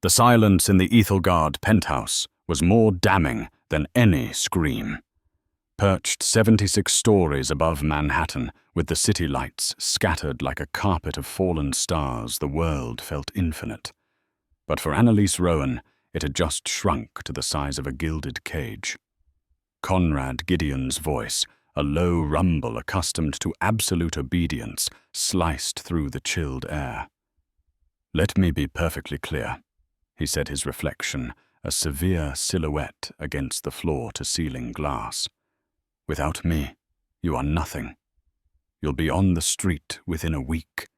The silence in the Ethelgard penthouse was more damning than any scream. Perched 76 stories above Manhattan, with the city lights scattered like a carpet of fallen stars, the world felt infinite. But for Annelise Rowan, it had just shrunk to the size of a gilded cage. Conrad Gideon's voice, a low rumble accustomed to absolute obedience, sliced through the chilled air. "Let me be perfectly clear," he said, his reflection a severe silhouette against the floor-to-ceiling glass. "Without me, you are nothing. You'll be on the street within a week.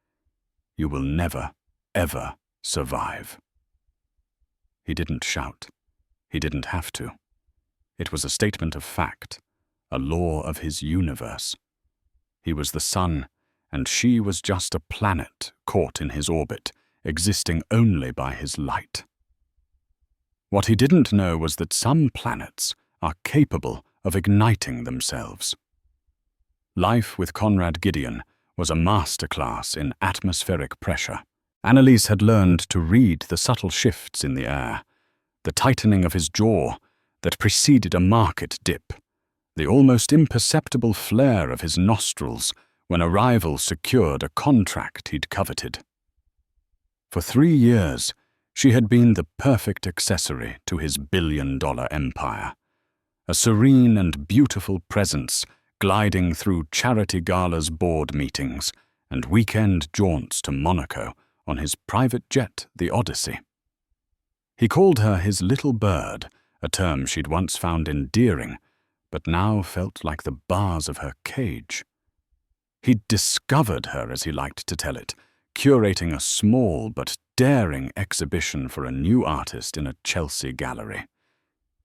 You will never, ever survive." He didn't shout. He didn't have to. It was a statement of fact, a law of his universe. He was the sun, and she was just a planet caught in his orbit, existing only by his light. What he didn't know was that some planets are capable of igniting themselves. Life with Conrad Gideon was a masterclass in atmospheric pressure. Annelise had learned to read the subtle shifts in the air, the tightening of his jaw that preceded a market dip, the almost imperceptible flare of his nostrils when a rival secured a contract he'd coveted. For 3 years, she had been the perfect accessory to his billion-dollar empire, a serene and beautiful presence gliding through charity galas, board meetings, and weekend jaunts to Monaco on his private jet, the Odyssey. He called her his little bird, a term she'd once found endearing, but now felt like the bars of her cage. He'd discovered her, as he liked to tell it, curating a small but daring exhibition for a new artist in a Chelsea gallery.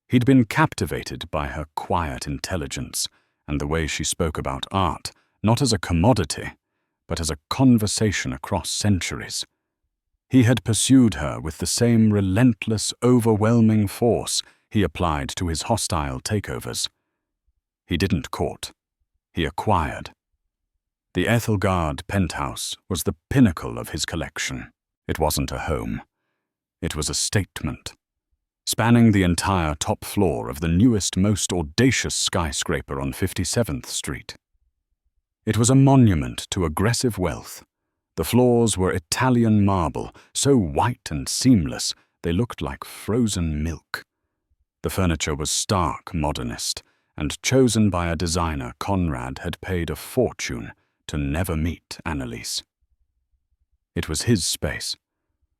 He'd been captivated by her quiet intelligence and the way she spoke about art, not as a commodity, but as a conversation across centuries. He had pursued her with the same relentless, overwhelming force he applied to his hostile takeovers. He didn't court. He acquired. The Ethelgard penthouse was the pinnacle of his collection. It wasn't a home. It was a statement, spanning the entire top floor of the newest, most audacious skyscraper on 57th Street. It was a monument to aggressive wealth. The floors were Italian marble, so white and seamless they looked like frozen milk. The furniture was stark modernist, and chosen by a designer Conrad had paid a fortune to never meet Annelise. It was his space.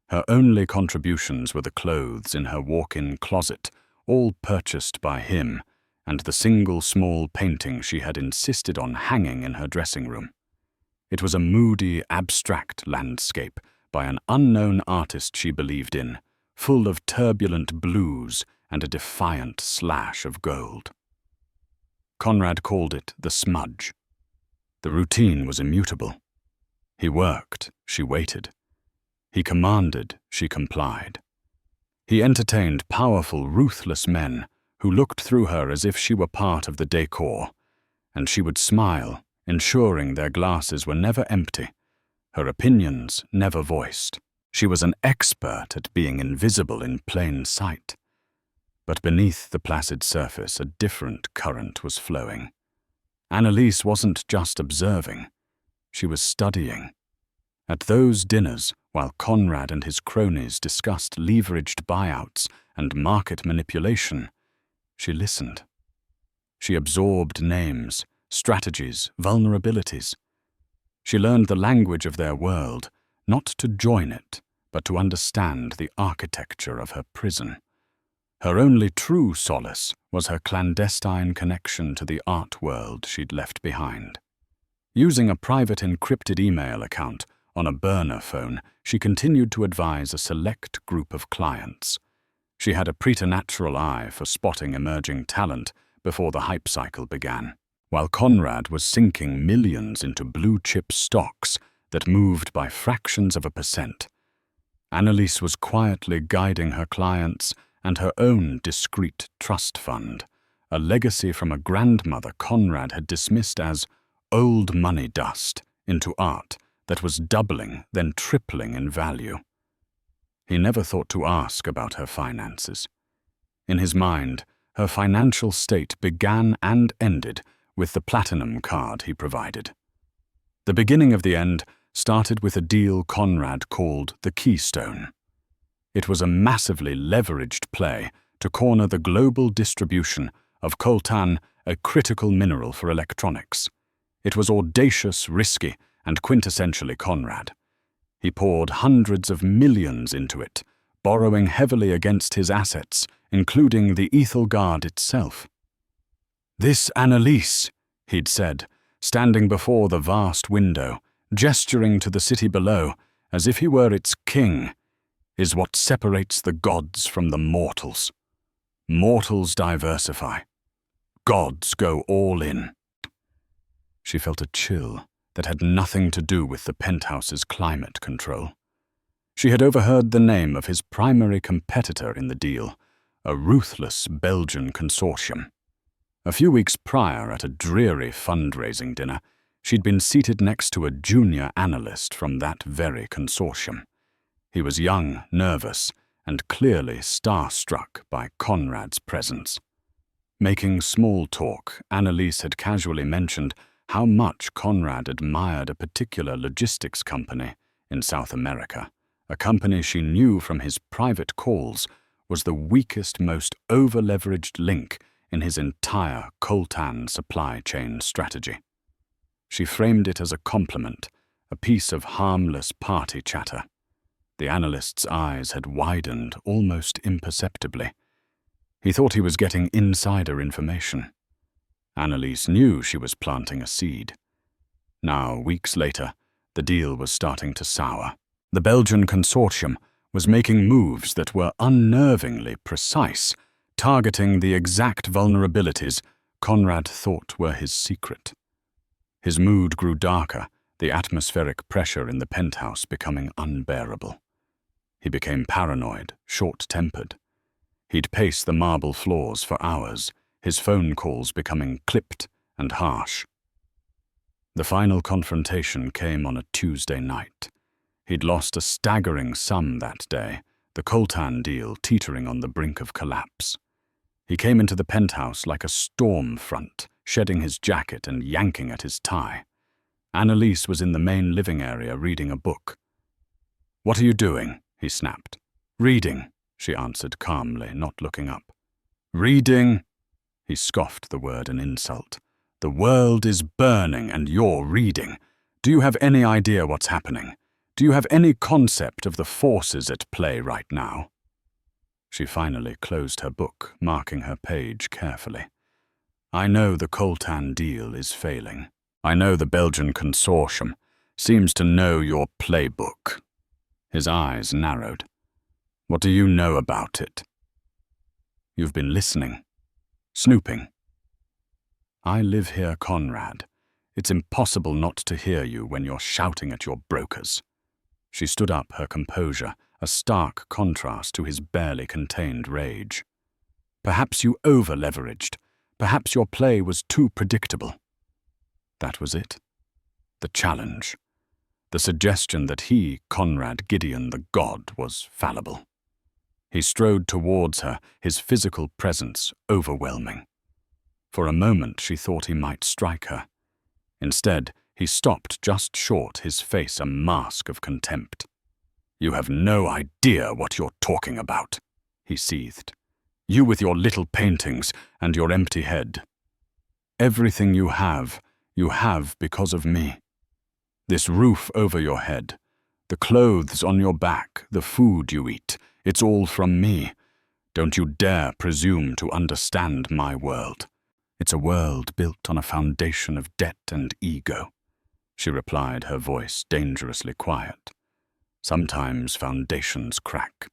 Her only contributions were the clothes in her walk-in closet, all purchased by him, and the single small painting she had insisted on hanging in her dressing room. It was a moody, abstract landscape by an unknown artist she believed in, full of turbulent blues and a defiant slash of gold. Conrad called it the smudge. The routine was immutable. He worked, she waited. He commanded, she complied. He entertained powerful, ruthless men who looked through her as if she were part of the decor, and she would smile, ensuring their glasses were never empty, her opinions never voiced. She was an expert at being invisible in plain sight. But beneath the placid surface, a different current was flowing. Annelise wasn't just observing. She was studying. At those dinners, while Conrad and his cronies discussed leveraged buyouts and market manipulation, she listened. She absorbed names, strategies, vulnerabilities. She learned the language of their world, not to join it, but to understand the architecture of her prison. Her only true solace was her clandestine connection to the art world she'd left behind. Using a private encrypted email account on a burner phone, she continued to advise a select group of clients. She had a preternatural eye for spotting emerging talent before the hype cycle began, while Conrad was sinking millions into blue-chip stocks that moved by fractions of a percent. Annelise was quietly guiding her clients and her own discreet trust fund, a legacy from a grandmother Conrad had dismissed as old money dust, into art that was doubling, then tripling in value. He never thought to ask about her finances. In his mind, her financial state began and ended with the platinum card he provided. The beginning of the end started with a deal Conrad called the Keystone. It was a massively leveraged play to corner the global distribution of coltan, a critical mineral for electronics. It was audacious, risky, and quintessentially Conrad. He poured hundreds of millions into it, borrowing heavily against his assets, including the Ethel Guard itself. "This Annelise," he'd said, standing before the vast window, gesturing to the city below as if he were its king, "is what separates the gods from the mortals. Mortals diversify. Gods go all in." She felt a chill that had nothing to do with the Penthouse's climate control. She had overheard the name of his primary competitor in the deal, a ruthless Belgian consortium. A few weeks prior, at a dreary fundraising dinner, she'd been seated next to a junior analyst from that very consortium. He was young, nervous, and clearly starstruck by Conrad's presence. Making small talk, Annelise had casually mentioned how much Conrad admired a particular logistics company in South America, a company she knew from his private calls was the weakest, most over-leveraged link in his entire coltan supply chain strategy. She framed it as a compliment, a piece of harmless party chatter. The analyst's eyes had widened almost imperceptibly. He thought he was getting insider information. Annelise knew she was planting a seed. Now, weeks later, the deal was starting to sour. The Belgian consortium was making moves that were unnervingly precise, targeting the exact vulnerabilities Conrad thought were his secret. His mood grew darker, the atmospheric pressure in the penthouse becoming unbearable. He became paranoid, short-tempered. He'd pace the marble floors for hours, his phone calls becoming clipped and harsh. The final confrontation came on a Tuesday night. He'd lost a staggering sum that day, the coltan deal teetering on the brink of collapse. He came into the penthouse like a storm front, shedding his jacket and yanking at his tie. Annelise was in the main living area reading a book. "What are you doing?" he snapped. "Reading," she answered calmly, not looking up. "Reading?" He scoffed the word an insult. "The world is burning and you're reading. Do you have any idea what's happening? Do you have any concept of the forces at play right now?" She finally closed her book, marking her page carefully. "I know the coltan deal is failing. I know the Belgian consortium seems to know your playbook." His eyes narrowed. "What do you know about it?" "You've been listening. Snooping." "I live here, Conrad. It's impossible not to hear you when you're shouting at your brokers." She stood up, her composure, a stark contrast to his barely contained rage. "Perhaps you over-leveraged. Perhaps your play was too predictable." That was it. The challenge. The suggestion that he, Conrad Gideon the god, was fallible. He strode towards her, his physical presence overwhelming. For a moment she thought he might strike her. Instead, he stopped just short, his face a mask of contempt. "You have no idea what you're talking about," he seethed. "You with your little paintings and your empty head. Everything you have because of me. This roof over your head, the clothes on your back, the food you eat, it's all from me. Don't you dare presume to understand my world. It's a world built on a foundation of debt and ego," she replied, her voice dangerously quiet. "Sometimes foundations crack."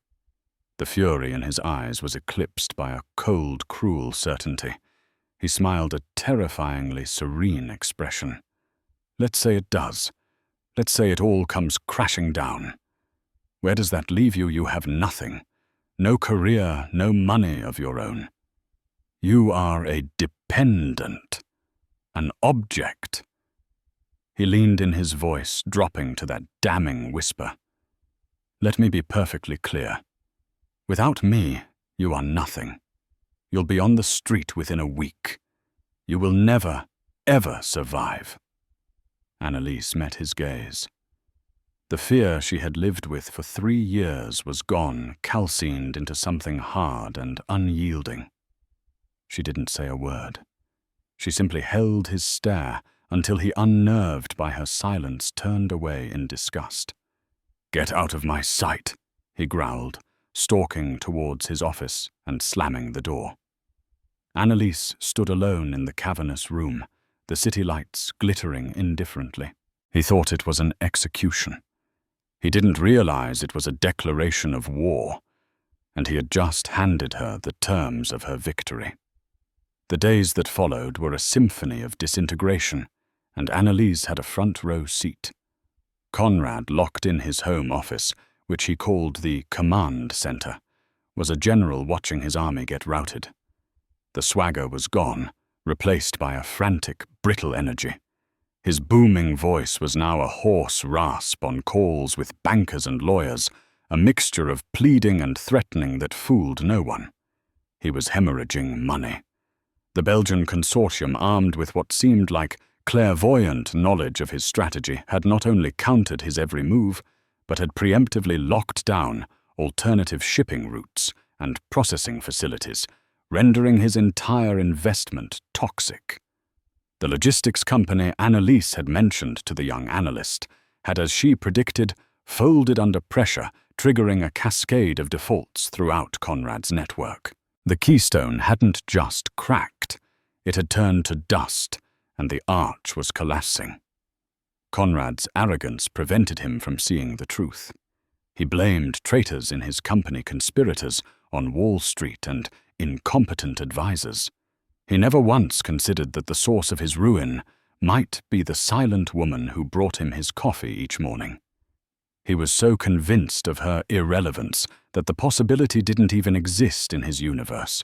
The fury in his eyes was eclipsed by a cold, cruel certainty. He smiled a terrifyingly serene expression. "Let's say it does. Let's say it all comes crashing down. Where does that leave you? You have nothing. No career, no money of your own. You are a dependent, an object." He leaned in, his voice dropping to that damning whisper. Let me be perfectly clear. Without me, you are nothing. You'll be on the street within a week. You will never, ever survive." Annelise met his gaze. The fear she had lived with for 3 years was gone, calcined into something hard and unyielding. She didn't say a word. She simply held his stare until he, unnerved by her silence, turned away in disgust. "Get out of my sight," he growled, stalking towards his office and slamming the door. Annelise stood alone in the cavernous room, the city lights glittering indifferently. He thought it was an execution. He didn't realize it was a declaration of war, and he had just handed her the terms of her victory. The days that followed were a symphony of disintegration, and Annelise had a front-row seat. Conrad, locked in his home office, which he called the command center, was a general watching his army get routed. The swagger was gone, replaced by a frantic, brittle energy. His booming voice was now a hoarse rasp on calls with bankers and lawyers, a mixture of pleading and threatening that fooled no one. He was hemorrhaging money. The Belgian consortium, armed with what seemed like clairvoyant knowledge of his strategy, had not only countered his every move, but had preemptively locked down alternative shipping routes and processing facilities, rendering his entire investment toxic. The logistics company Annelise had mentioned to the young analyst had, as she predicted, folded under pressure, triggering a cascade of defaults throughout Conrad's network. The keystone hadn't just cracked, it had turned to dust, and the arch was collapsing. Conrad's arrogance prevented him from seeing the truth. He blamed traitors in his company conspirators on Wall Street and incompetent advisors. He never once considered that the source of his ruin might be the silent woman who brought him his coffee each morning. He was so convinced of her irrelevance that the possibility didn't even exist in his universe.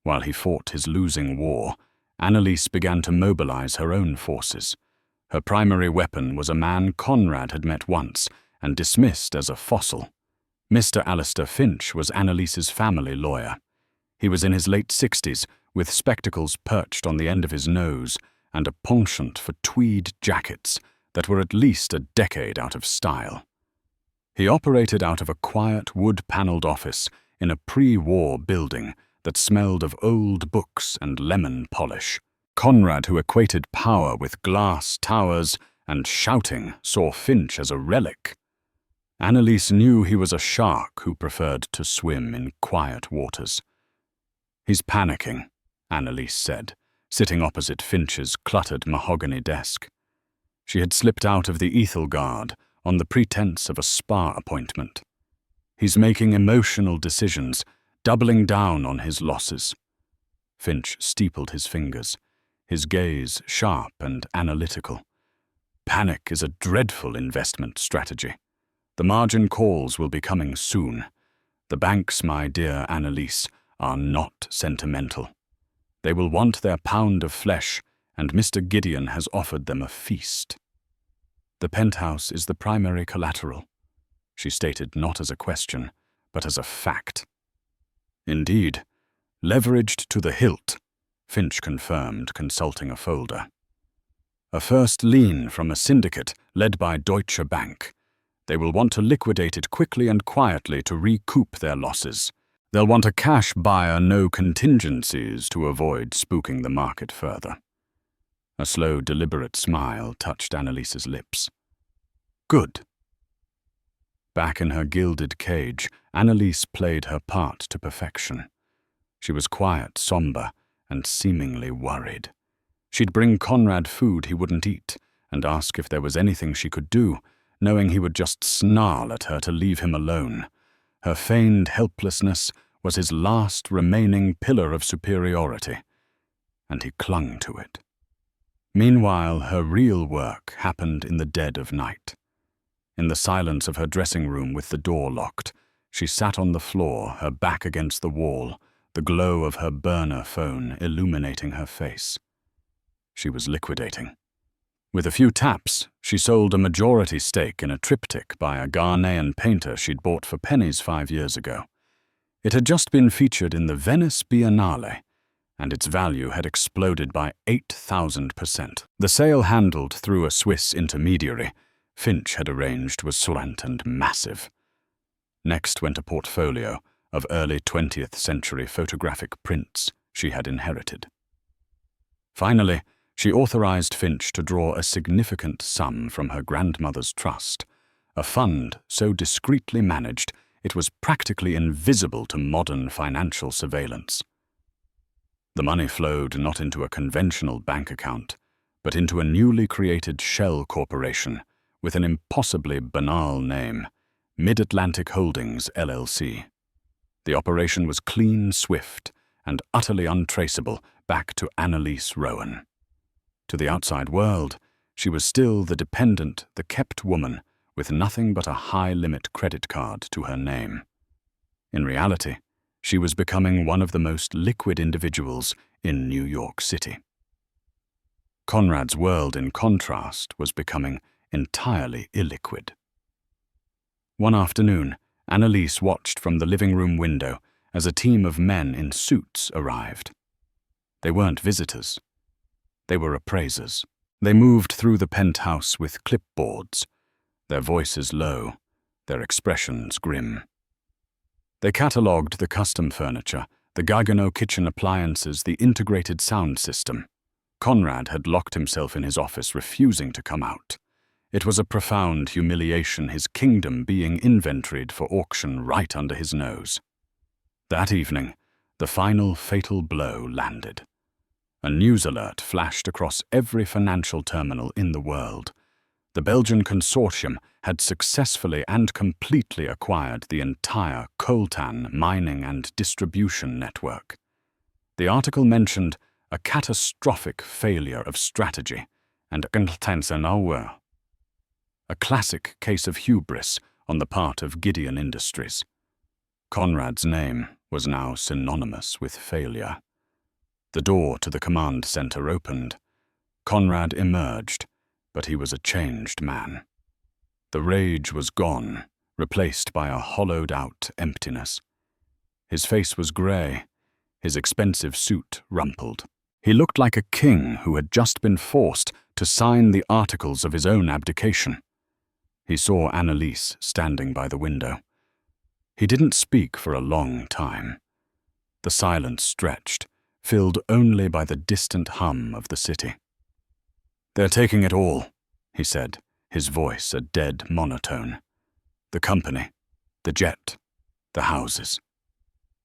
While he fought his losing war, Annelise began to mobilize her own forces. Her primary weapon was a man Conrad had met once and dismissed as a fossil. Mr. Alistair Finch was Annelise's family lawyer. He was in his late 60s, with spectacles perched on the end of his nose and a penchant for tweed jackets that were at least a decade out of style. He operated out of a quiet wood-paneled office in a pre-war building that smelled of old books and lemon polish. Conrad, who equated power with glass towers and shouting, saw Finch as a relic. Annelise knew he was a shark who preferred to swim in quiet waters. "He's panicking," Annelise said, sitting opposite Finch's cluttered mahogany desk. She had slipped out of the Ethel Guard on the pretense of a spa appointment. "He's making emotional decisions, doubling down on his losses." Finch steepled his fingers, his gaze sharp and analytical. "Panic is a dreadful investment strategy. The margin calls will be coming soon. The banks, my dear Annelise, are not sentimental. They will want their pound of flesh, and Mr. Gideon has offered them a feast." "The penthouse is the primary collateral," she stated, not as a question, but as a fact. "Indeed, leveraged to the hilt," Finch confirmed, consulting a folder. "A first lien from a syndicate led by Deutsche Bank. They will want to liquidate it quickly and quietly to recoup their losses. They'll want a cash buyer, no contingencies, to avoid spooking the market further." A slow, deliberate smile touched Annelise's lips. "Good." Back in her gilded cage, Annelise played her part to perfection. She was quiet, somber, and seemingly worried. She'd bring Conrad food he wouldn't eat and ask if there was anything she could do, knowing he would just snarl at her to leave him alone. Her feigned helplessness was his last remaining pillar of superiority, and he clung to it. Meanwhile, her real work happened in the dead of night. In the silence of her dressing room with the door locked, she sat on the floor, her back against the wall, the glow of her burner phone illuminating her face. She was liquidating. With a few taps, she sold a majority stake in a triptych by a Ghanaian painter she'd bought for pennies 5 years ago. It had just been featured in the Venice Biennale, and its value had exploded by 8,000%. The sale, handled through a Swiss intermediary Finch had arranged, was slant and massive. Next went a portfolio of early 20th century photographic prints she had inherited. Finally, she authorized Finch to draw a significant sum from her grandmother's trust, a fund so discreetly managed it was practically invisible to modern financial surveillance. The money flowed not into a conventional bank account, but into a newly created shell corporation with an impossibly banal name, Mid-Atlantic Holdings, LLC. The operation was clean, swift, and utterly untraceable back to Annelise Rowan. To the outside world, she was still the dependent, the kept woman with nothing but a high-limit credit card to her name. In reality, she was becoming one of the most liquid individuals in New York City. Conrad's world, in contrast, was becoming entirely illiquid. One afternoon, Annelise watched from the living room window as a team of men in suits arrived. They weren't visitors. They were appraisers. They moved through the penthouse with clipboards, their voices low, their expressions grim. They catalogued the custom furniture, the Gaggenau kitchen appliances, the integrated sound system. Conrad had locked himself in his office, refusing to come out. It was a profound humiliation, his kingdom being inventoried for auction right under his nose. That evening, the final fatal blow landed. A news alert flashed across every financial terminal in the world. The Belgian consortium had successfully and completely acquired the entire coltan mining and distribution network. The article mentioned a catastrophic failure of strategy and a classic case of hubris on the part of Gideon Industries. Conrad's name was now synonymous with failure. The door to the command center opened. Conrad emerged, but he was a changed man. The rage was gone, replaced by a hollowed-out emptiness. His face was grey, his expensive suit rumpled. He looked like a king who had just been forced to sign the articles of his own abdication. He saw Annelise standing by the window. He didn't speak for a long time. The silence stretched, filled only by the distant hum of the city. "They're taking it all," he said, his voice a dead monotone. "The company, the jet, the houses."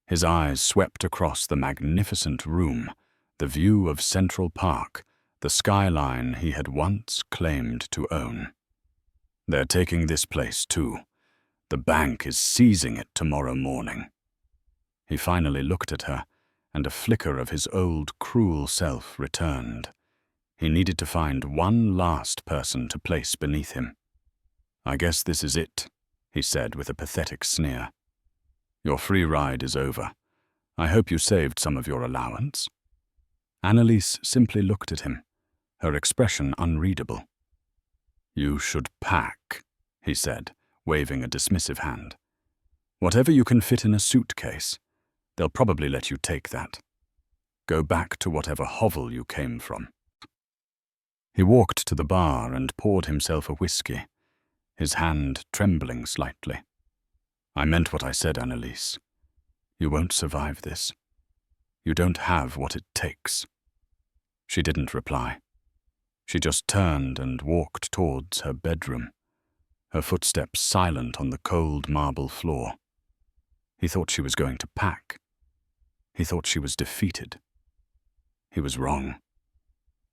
His eyes swept across the magnificent room, the view of Central Park, the skyline he had once claimed to own. "They're taking this place too. The bank is seizing it tomorrow morning." He finally looked at her, and a flicker of his old cruel self returned. He needed to find one last person to place beneath him. "I guess this is it," he said with a pathetic sneer. "Your free ride is over. I hope you saved some of your allowance." Annelise simply looked at him, her expression unreadable. "You should pack," he said, waving a dismissive hand. "Whatever you can fit in a suitcase, they'll probably let you take that. Go back to whatever hovel you came from." He walked to the bar and poured himself a whiskey, his hand trembling slightly. "I meant what I said, Annelise. You won't survive this. You don't have what it takes." She didn't reply. She just turned and walked towards her bedroom, her footsteps silent on the cold marble floor. He thought she was going to pack. He thought she was defeated. He was wrong.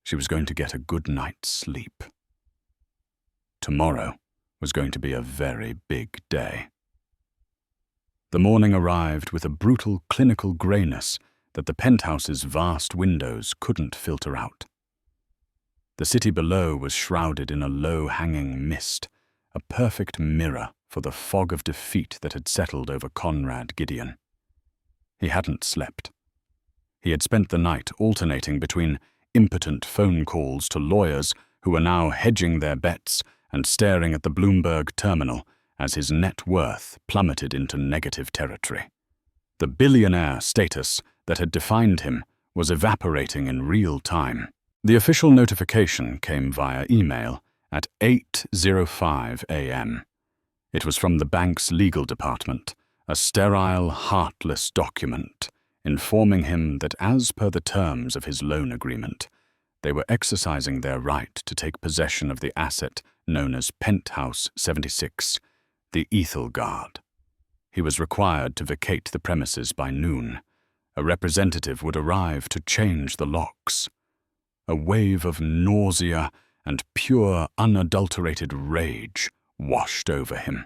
She was going to get a good night's sleep. Tomorrow was going to be a very big day. The morning arrived with a brutal clinical greyness that the penthouse's vast windows couldn't filter out. The city below was shrouded in a low-hanging mist, a perfect mirror for the fog of defeat that had settled over Conrad Gideon. He hadn't slept. He had spent the night alternating between impotent phone calls to lawyers who were now hedging their bets and staring at the Bloomberg terminal as his net worth plummeted into negative territory. The billionaire status that had defined him was evaporating in real time. The official notification came via email at 8:05 a.m. It was from the bank's legal department, a sterile, heartless document informing him that as per the terms of his loan agreement, they were exercising their right to take possession of the asset known as Penthouse 76, the Ethel Guard. He was required to vacate the premises by noon. A representative would arrive to change the locks. A wave of nausea and pure, unadulterated rage washed over him.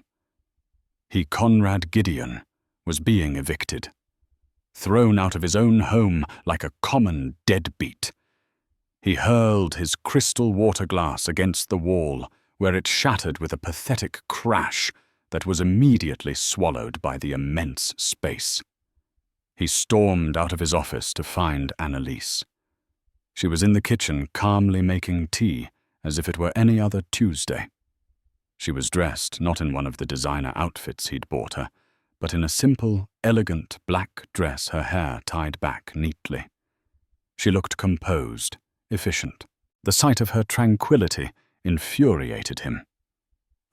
Conrad Gideon, was being evicted, thrown out of his own home like a common deadbeat. He hurled his crystal water glass against the wall, where it shattered with a pathetic crash that was immediately swallowed by the immense space. He stormed out of his office to find Annelise. She was in the kitchen calmly making tea, as if it were any other Tuesday. She was dressed not in one of the designer outfits he'd bought her, but in a simple, elegant black dress, her hair tied back neatly. She looked composed, efficient. The sight of her tranquility infuriated him.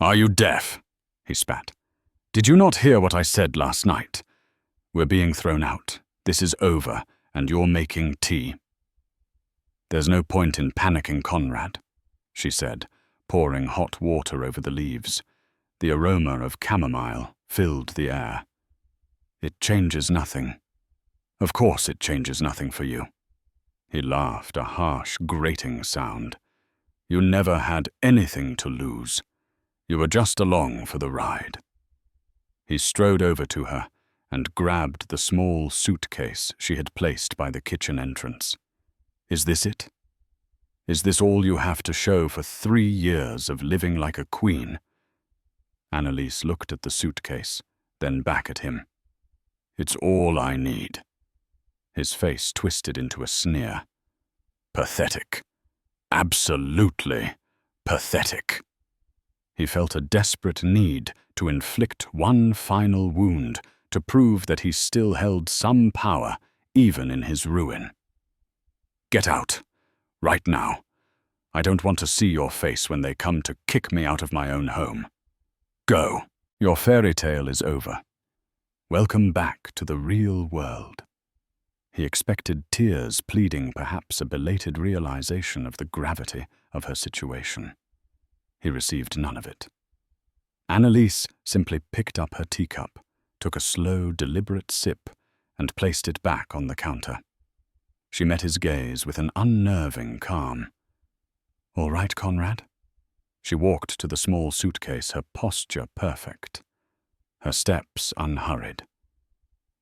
"Are you deaf?" he spat. "Did you not hear what I said last night? We're being thrown out. This is over, and you're making tea." "There's no point in panicking, Conrad," she said, pouring hot water over the leaves. The aroma of chamomile filled the air. "It changes nothing. Of course it changes nothing for you." He laughed, a harsh, grating sound. "You never had anything to lose. You were just along for the ride." He strode over to her and grabbed the small suitcase she had placed by the kitchen entrance. "Is this it? Is this all you have to show for 3 years of living like a queen?" Annelise looked at the suitcase, then back at him. "It's all I need." His face twisted into a sneer. "Pathetic. Absolutely pathetic." He felt a desperate need to inflict one final wound to prove that he still held some power even in his ruin. "Get out. Right now. I don't want to see your face when they come to kick me out of my own home. Go. Your fairy tale is over. Welcome back to the real world." He expected tears, pleading perhaps a belated realization of the gravity of her situation. He received none of it. Annelise simply picked up her teacup, took a slow, deliberate sip, and placed it back on the counter. She met his gaze with an unnerving calm. "All right, Conrad?" She walked to the small suitcase, her posture perfect, her steps unhurried.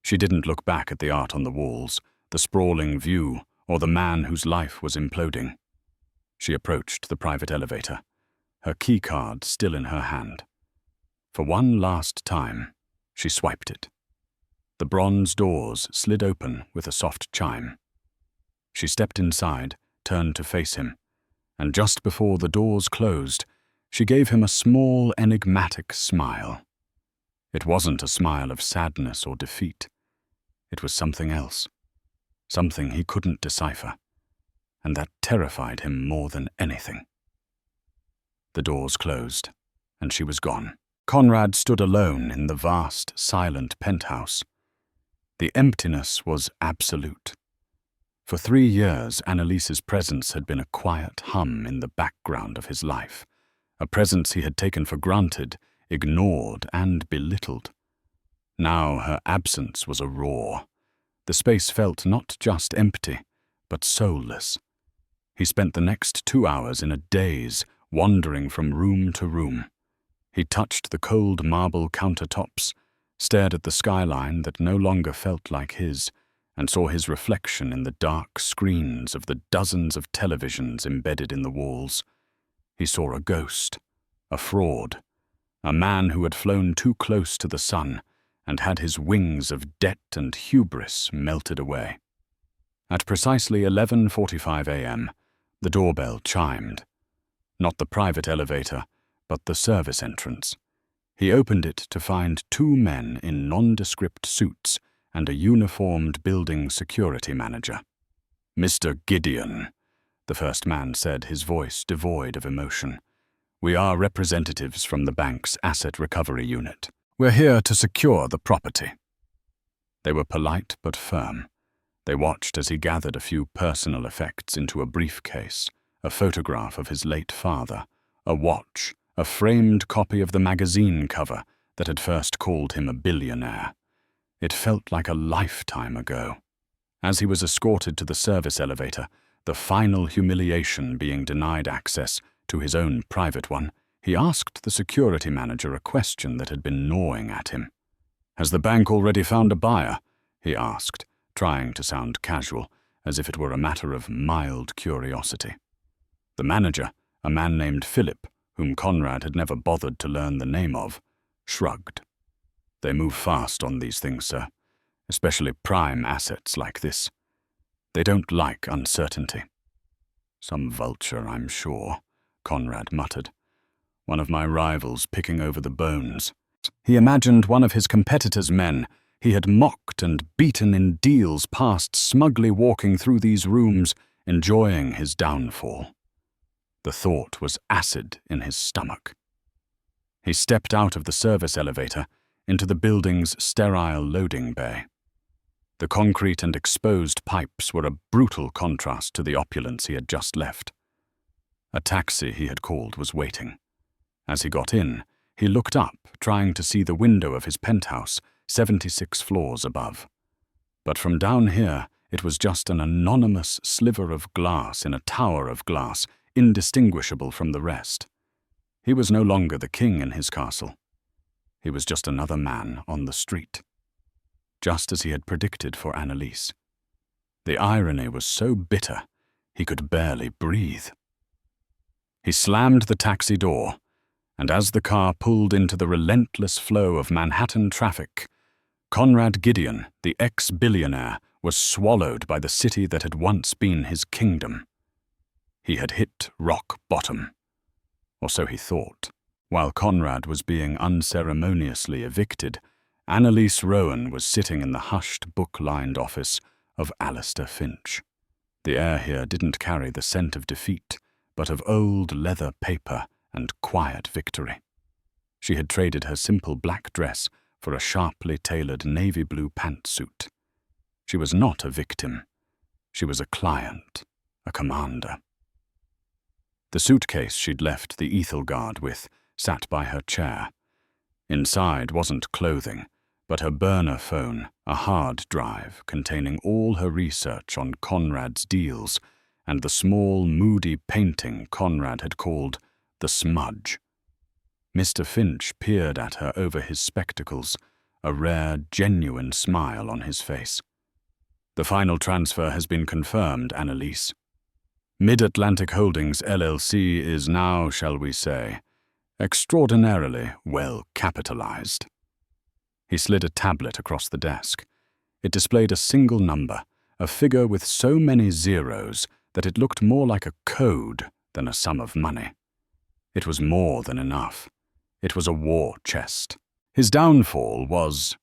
She didn't look back at the art on the walls, the sprawling view, or the man whose life was imploding. She approached the private elevator, her keycard still in her hand. For one last time, she swiped it. The bronze doors slid open with a soft chime. She stepped inside, turned to face him, and just before the doors closed, she gave him a small, enigmatic smile. It wasn't a smile of sadness or defeat. It was something else, something he couldn't decipher, and that terrified him more than anything. The doors closed, and she was gone. Conrad stood alone in the vast, silent penthouse. The emptiness was absolute. For 3 years, Annelise's presence had been a quiet hum in the background of his life, a presence he had taken for granted, ignored, and belittled. Now her absence was a roar. The space felt not just empty, but soulless. He spent the next 2 hours in a daze, wandering from room to room. He touched the cold marble countertops, stared at the skyline that no longer felt like his, and saw his reflection in the dark screens of the dozens of televisions embedded in the walls. He saw a ghost, a fraud, a man who had flown too close to the sun and had his wings of debt and hubris melted away. At precisely 11:45 a.m., the doorbell chimed. Not the private elevator, but the service entrance. He opened it to find two men in nondescript suits and a uniformed building security manager. "Mr. Gideon," the first man said, his voice devoid of emotion. "We are representatives from the bank's asset recovery unit. We're here to secure the property." They were polite but firm. They watched as he gathered a few personal effects into a briefcase, a photograph of his late father, a watch, a framed copy of the magazine cover that had first called him a billionaire. It felt like a lifetime ago. As he was escorted to the service elevator, the final humiliation being denied access to his own private one, he asked the security manager a question that had been gnawing at him. "Has the bank already found a buyer?" he asked, trying to sound casual, as if it were a matter of mild curiosity. The manager, a man named Philip, whom Conrad had never bothered to learn the name of, shrugged. "They move fast on these things, sir, especially prime assets like this. They don't like uncertainty." "Some vulture, I'm sure," Conrad muttered. "One of my rivals picking over the bones." He imagined one of his competitor's men he had mocked and beaten in deals past smugly walking through these rooms, enjoying his downfall. The thought was acid in his stomach. He stepped out of the service elevator into the building's sterile loading bay. The concrete and exposed pipes were a brutal contrast to the opulence he had just left. A taxi he had called was waiting. As he got in, he looked up, trying to see the window of his penthouse, 76 floors above. But from down here, it was just an anonymous sliver of glass in a tower of glass, indistinguishable from the rest. He was no longer the king in his castle. He was just another man on the street. Just as he had predicted for Annelise. The irony was so bitter, he could barely breathe. He slammed the taxi door, and as the car pulled into the relentless flow of Manhattan traffic, Conrad Gideon, the ex-billionaire, was swallowed by the city that had once been his kingdom. He had hit rock bottom, or so he thought. While Conrad was being unceremoniously evicted, Annelise Rowan was sitting in the hushed, book-lined office of Alistair Finch. The air here didn't carry the scent of defeat, but of old leather paper and quiet victory. She had traded her simple black dress for a sharply tailored navy blue pantsuit. She was not a victim. She was a client, a commander. The suitcase she'd left the Ethel Guard with sat by her chair. Inside wasn't clothing, but her burner phone, a hard drive containing all her research on Conrad's deals, and the small, moody painting Conrad had called The Smudge. Mr. Finch peered at her over his spectacles, a rare, genuine smile on his face. "The final transfer has been confirmed, Annelise. Mid-Atlantic Holdings LLC is now, shall we say, extraordinarily well capitalized." He slid a tablet across the desk. It displayed a single number, a figure with so many zeros that it looked more like a code than a sum of money. It was more than enough. It was a war chest. His downfall was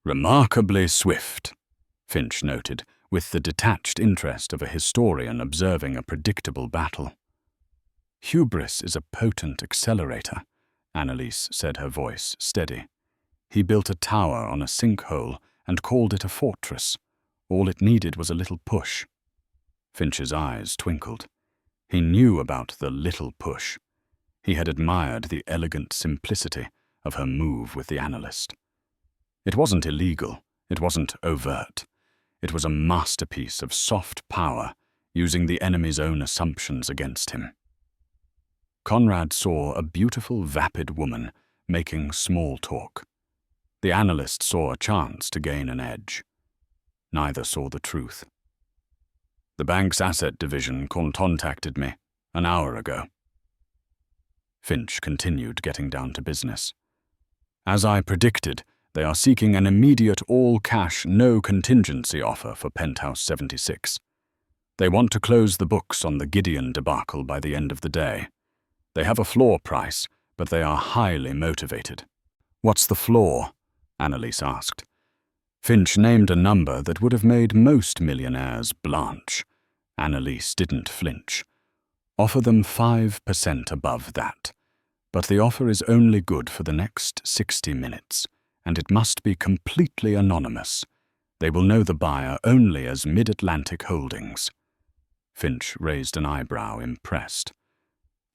remarkably swift, Finch noted, with the detached interest of a historian observing a predictable battle. "Hubris is a potent accelerator," Annelise said, her voice steady. "He built a tower on a sinkhole and called it a fortress. All it needed was a little push." Finch's eyes twinkled. He knew about the little push. He had admired the elegant simplicity of her move with the analyst. It wasn't illegal. It wasn't overt. It was a masterpiece of soft power, using the enemy's own assumptions against him. Conrad saw a beautiful, vapid woman making small talk. The analyst saw a chance to gain an edge. Neither saw the truth. "The bank's asset division contacted me an hour ago." Finch continued, getting down to business. "As I predicted, they are seeking an immediate all-cash, no-contingency offer for Penthouse 76. They want to close the books on the Gideon debacle by the end of the day. They have a floor price, but they are highly motivated. What's the floor? Annelise asked. Finch named a number that would have made most millionaires blanch. Annelise didn't flinch. Offer them 5% above that. But the offer is only good for the next 60 minutes, and it must be completely anonymous. They will know the buyer only as Mid-Atlantic Holdings. Finch raised an eyebrow, impressed.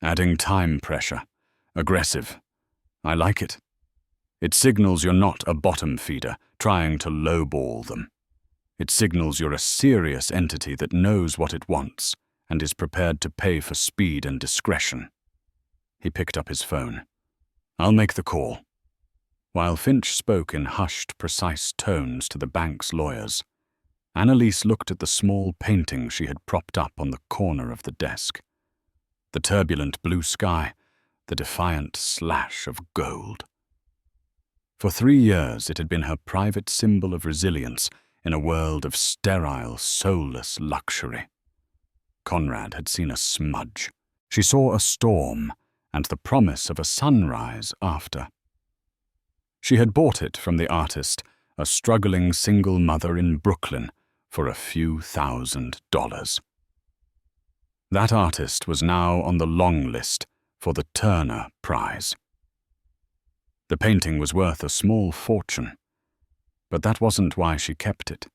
Adding time pressure. Aggressive. I like it. It signals you're not a bottom feeder trying to lowball them. It signals you're a serious entity that knows what it wants and is prepared to pay for speed and discretion. He picked up his phone. I'll make the call. While Finch spoke in hushed, precise tones to the bank's lawyers, Annelise looked at the small painting she had propped up on the corner of the desk. The turbulent blue sky, the defiant slash of gold. For 3 years it had been her private symbol of resilience in a world of sterile, soulless luxury. Conrad had seen a smudge. She saw a storm and the promise of a sunrise after. She had bought it from the artist, a struggling single mother in Brooklyn, for a few $1,000s. That artist was now on the long list for the Turner Prize. The painting was worth a small fortune, but that wasn't why she kept it.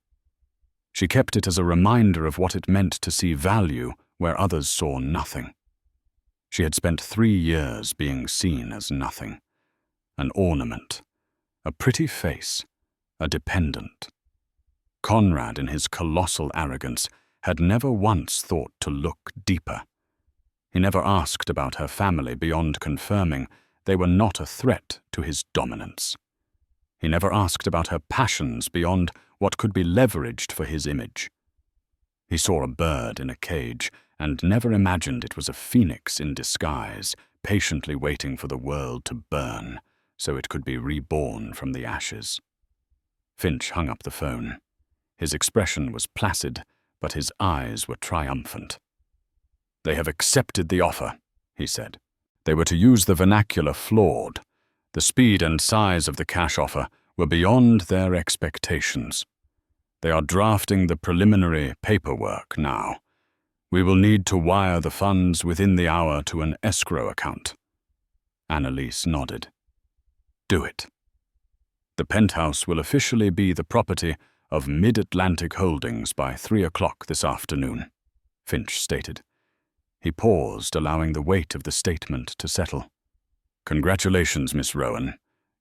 She kept it as a reminder of what it meant to see value where others saw nothing. She had spent 3 years being seen as nothing, an ornament, a pretty face, a dependent. Conrad, in his colossal arrogance, had never once thought to look deeper. He never asked about her family beyond confirming they were not a threat to his dominance. He never asked about her passions beyond what could be leveraged for his image. He saw a bird in a cage and never imagined it was a phoenix in disguise, patiently waiting for the world to burn so it could be reborn from the ashes. Finch hung up the phone. His expression was placid, but his eyes were triumphant. They have accepted the offer, he said. They were to use the vernacular flawed. The speed and size of the cash offer were beyond their expectations. They are drafting the preliminary paperwork now. We will need to wire the funds within the hour to an escrow account. Annelise nodded. Do it. The Penthouse will officially be the property of Mid-Atlantic Holdings by 3 o'clock this afternoon, Finch stated. He paused, allowing the weight of the statement to settle. Congratulations, Miss Rowan.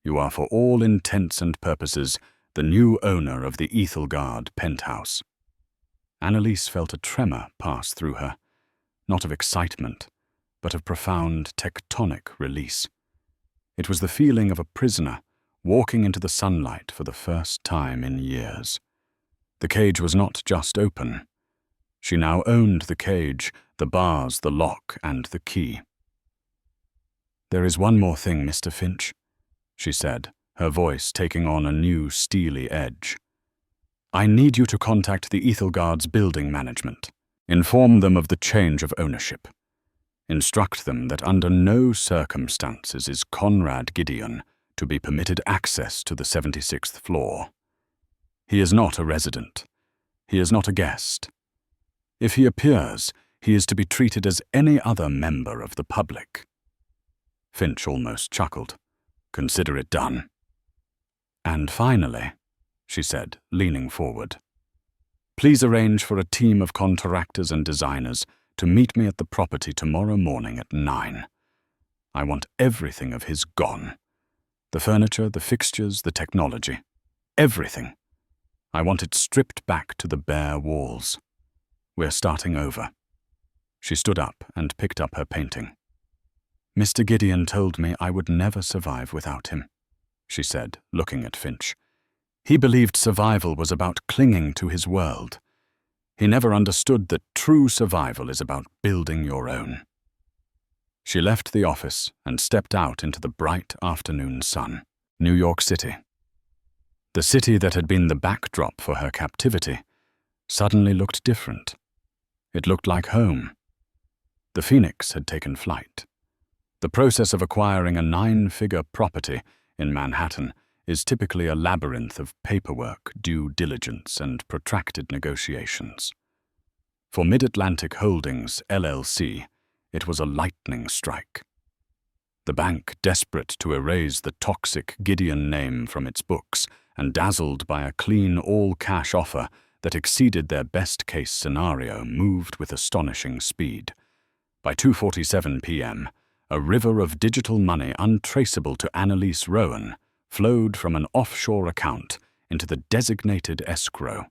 You are for all intents and purposes the new owner of the Ethelgard Penthouse. Annelise felt a tremor pass through her, not of excitement, but of profound tectonic release. It was the feeling of a prisoner walking into the sunlight for the first time in years. The cage was not just open. She now owned the cage, the bars, the lock, and the key. There is one more thing, Mr. Finch, she said, her voice taking on a new steely edge. I need you to contact the Ethelgard's building management. Inform them of the change of ownership. Instruct them that under no circumstances is Conrad Gideon to be permitted access to the 76th floor. He is not a resident. He is not a guest. If he appears, he is to be treated as any other member of the public. Finch almost chuckled. Consider it done. And finally, she said, leaning forward, please arrange for a team of contractors and designers to meet me at the property tomorrow morning at 9. I want everything of his gone. The furniture, the fixtures, the technology. Everything. I want it stripped back to the bare walls. We're starting over. She stood up and picked up her painting. Mr. Gideon told me I would never survive without him, she said, looking at Finch. He believed survival was about clinging to his world. He never understood that true survival is about building your own. She left the office and stepped out into the bright afternoon sun. New York City. The city that had been the backdrop for her captivity suddenly looked different. It looked like home. The Phoenix had taken flight. The process of acquiring a 9-figure property in Manhattan is typically a labyrinth of paperwork, due diligence, and protracted negotiations. For Mid-Atlantic Holdings, LLC, it was a lightning strike. The bank, desperate to erase the toxic Gideon name from its books and dazzled by a clean all-cash offer that exceeded their best-case scenario, moved with astonishing speed. By 2:47 p.m., a river of digital money untraceable to Annelise Rowan flowed from an offshore account into the designated escrow.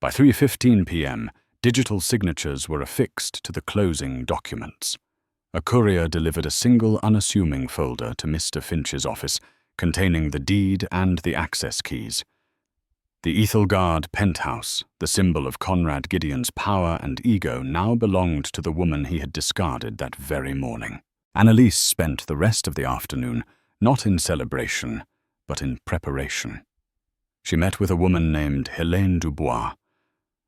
By 3:15 p.m., digital signatures were affixed to the closing documents. A courier delivered a single unassuming folder to Mr. Finch's office containing the deed and the access keys. The Ethelgard Penthouse, the symbol of Conrad Gideon's power and ego, now belonged to the woman he had discarded that very morning. Annelise spent the rest of the afternoon not in celebration, but in preparation. She met with a woman named Helene Dubois,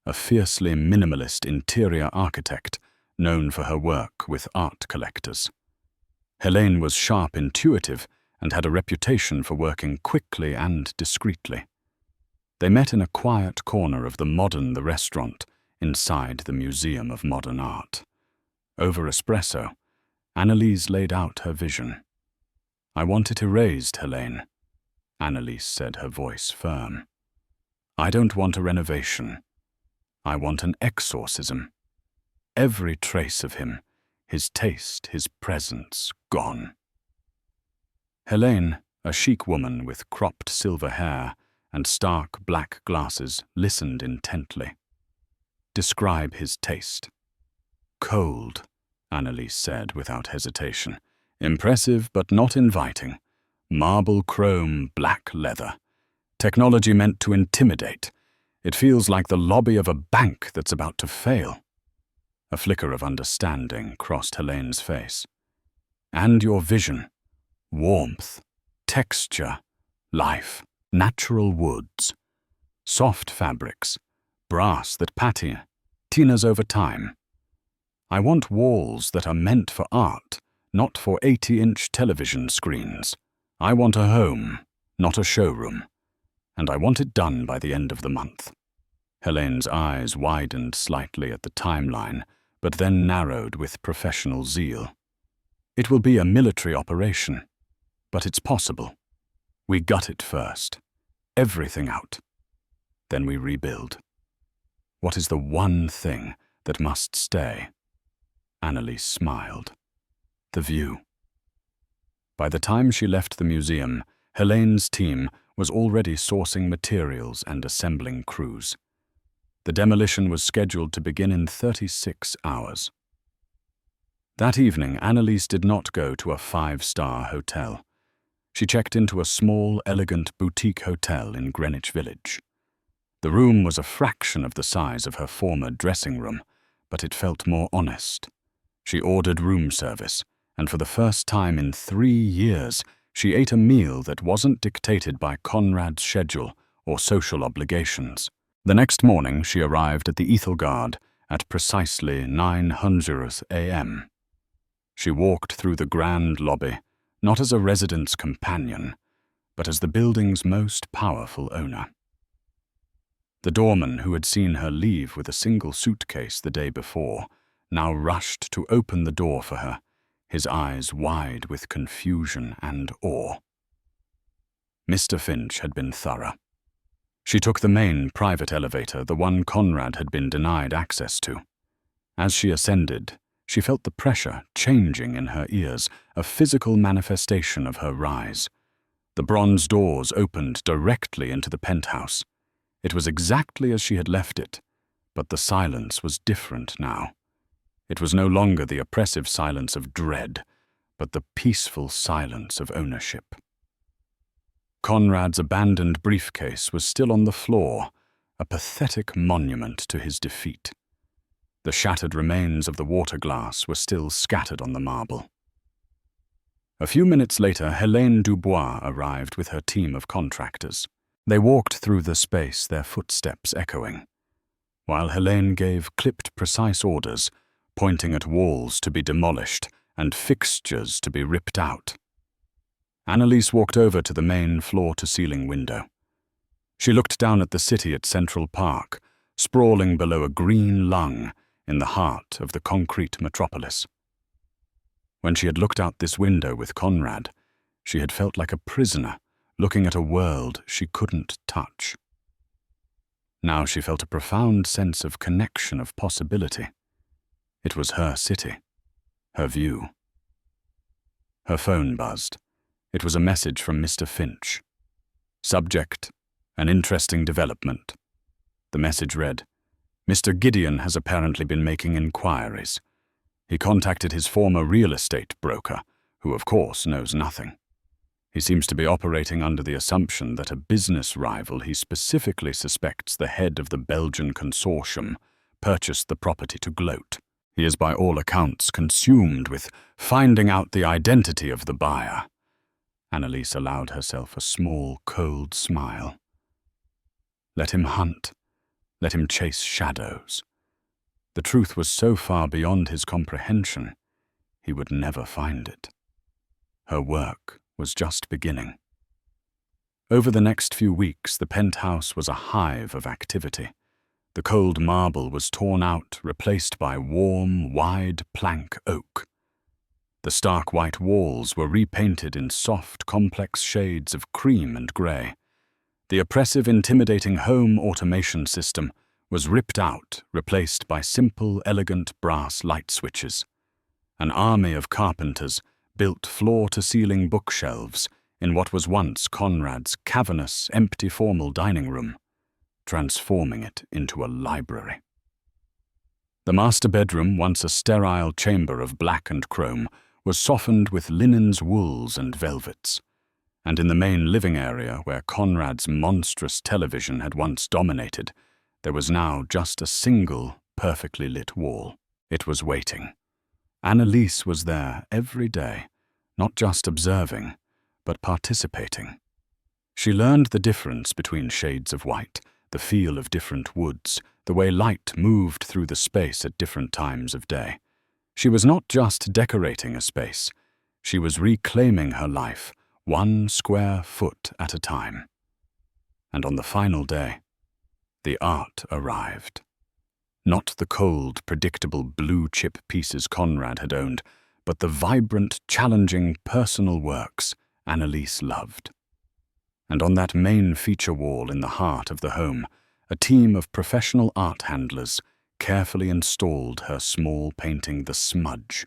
a fiercely minimalist interior architect known for her work with art collectors. Helene was sharp, intuitive, and had a reputation for working quickly and discreetly. They met in a quiet corner of the restaurant inside the Museum of Modern Art. Over espresso, Annelise laid out her vision. "I want it erased, Helene," Annelise said, her voice firm. "I don't want a renovation. I want an exorcism. Every trace of him, his taste, his presence, gone." Helene, a chic woman with cropped silver hair and stark black glasses, listened intently. "Describe his taste." "Cold," Annelise said without hesitation. "Impressive but not inviting. Marble chrome, black leather. Technology meant to intimidate. It feels like the lobby of a bank that's about to fail." A flicker of understanding crossed Helene's face. "And your vision. Warmth, texture, life, natural woods, soft fabrics, brass that patinas over time. I want walls that are meant for art, not for 80-inch television screens. I want a home, not a showroom. And I want it done by the end of the month." Helene's eyes widened slightly at the timeline, but then narrowed with professional zeal. "It will be a military operation, but it's possible. We gut it first. Everything out. Then we rebuild. What is the one thing that must stay?" Annelise smiled. "The view." By the time she left the museum, Helene's team was already sourcing materials and assembling crews. The demolition was scheduled to begin in 36 hours. That evening, Annelise did not go to a 5-star hotel. She checked into a small, elegant boutique hotel in Greenwich Village. The room was a fraction of the size of her former dressing room, but it felt more honest. She ordered room service, and for the first time in 3 years, she ate a meal that wasn't dictated by Conrad's schedule or social obligations. The next morning, she arrived at the Ethelgard at precisely 9:00 a.m. She walked through the grand lobby, not as a resident's companion, but as the building's most powerful owner. The doorman who had seen her leave with a single suitcase the day before now rushed to open the door for her, his eyes wide with confusion and awe. Mr. Finch had been thorough. She took the main private elevator, the one Conrad had been denied access to. As she ascended, she felt the pressure changing in her ears, a physical manifestation of her rise. The bronze doors opened directly into the penthouse. It was exactly as she had left it, but the silence was different now. It was no longer the oppressive silence of dread, but the peaceful silence of ownership. Conrad's abandoned briefcase was still on the floor, a pathetic monument to his defeat. The shattered remains of the water glass were still scattered on the marble. A few minutes later, Helene Dubois arrived with her team of contractors. They walked through the space, their footsteps echoing. While Helene gave clipped, precise orders, pointing at walls to be demolished and fixtures to be ripped out. Annelise walked over to the main floor-to-ceiling window. She looked down at the city at Central Park, sprawling below a green lung in the heart of the concrete metropolis. When she had looked out this window with Conrad, she had felt like a prisoner looking at a world she couldn't touch. Now she felt a profound sense of connection, of possibility. It was her city, her view. Her phone buzzed. It was a message from Mr. Finch. Subject: an interesting development. The message read, "Mr. Gideon has apparently been making inquiries. He contacted his former real estate broker, who of course knows nothing. He seems to be operating under the assumption that a business rival he specifically suspects the head of the Belgian consortium purchased the property to gloat. He is by all accounts consumed with finding out the identity of the buyer." Annelise allowed herself a small, cold smile. Let him hunt. Let him chase shadows. The truth was so far beyond his comprehension, he would never find it. Her work was just beginning. Over the next few weeks, the penthouse was a hive of activity. The cold marble was torn out, replaced by warm, wide plank oak. The stark white walls were repainted in soft, complex shades of cream and grey. The oppressive, intimidating home automation system was ripped out, replaced by simple, elegant brass light switches. An army of carpenters built floor-to-ceiling bookshelves in what was once Conrad's cavernous, empty formal dining room, transforming it into a library. The master bedroom, once a sterile chamber of black and chrome, was softened with linens, wools, and velvets. And in the main living area, where Conrad's monstrous television had once dominated, there was now just a single, perfectly lit wall. It was waiting. Annelise was there every day, not just observing, but participating. She learned the difference between shades of white, the feel of different woods, the way light moved through the space at different times of day. She was not just decorating a space, she was reclaiming her life, 1 square foot at a time. And on the final day, the art arrived. Not the cold, predictable blue-chip pieces Conrad had owned, but the vibrant, challenging personal works Annelise loved. And on that main feature wall in the heart of the home, a team of professional art handlers carefully installed her small painting, The Smudge.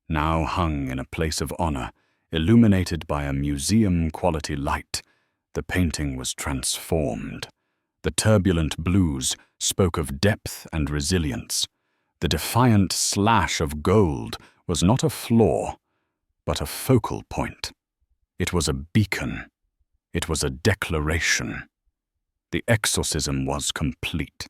Now hung in a place of honor, illuminated by a museum-quality light, the painting was transformed. The turbulent blues spoke of depth and resilience. The defiant slash of gold was not a flaw, but a focal point. It was a beacon. It was a declaration. The exorcism was complete.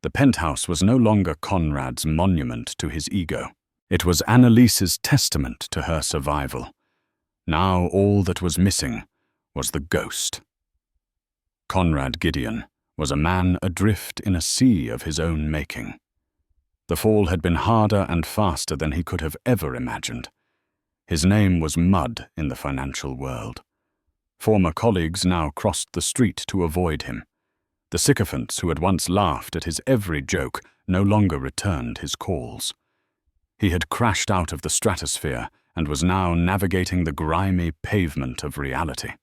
The penthouse was no longer Conrad's monument to his ego. It was Annelise's testament to her survival. Now all that was missing was the ghost. Conrad Gideon was a man adrift in a sea of his own making. The fall had been harder and faster than he could have ever imagined. His name was mud in the financial world. Former colleagues now crossed the street to avoid him. The sycophants who had once laughed at his every joke no longer returned his calls. He had crashed out of the stratosphere and was now navigating the grimy pavement of reality.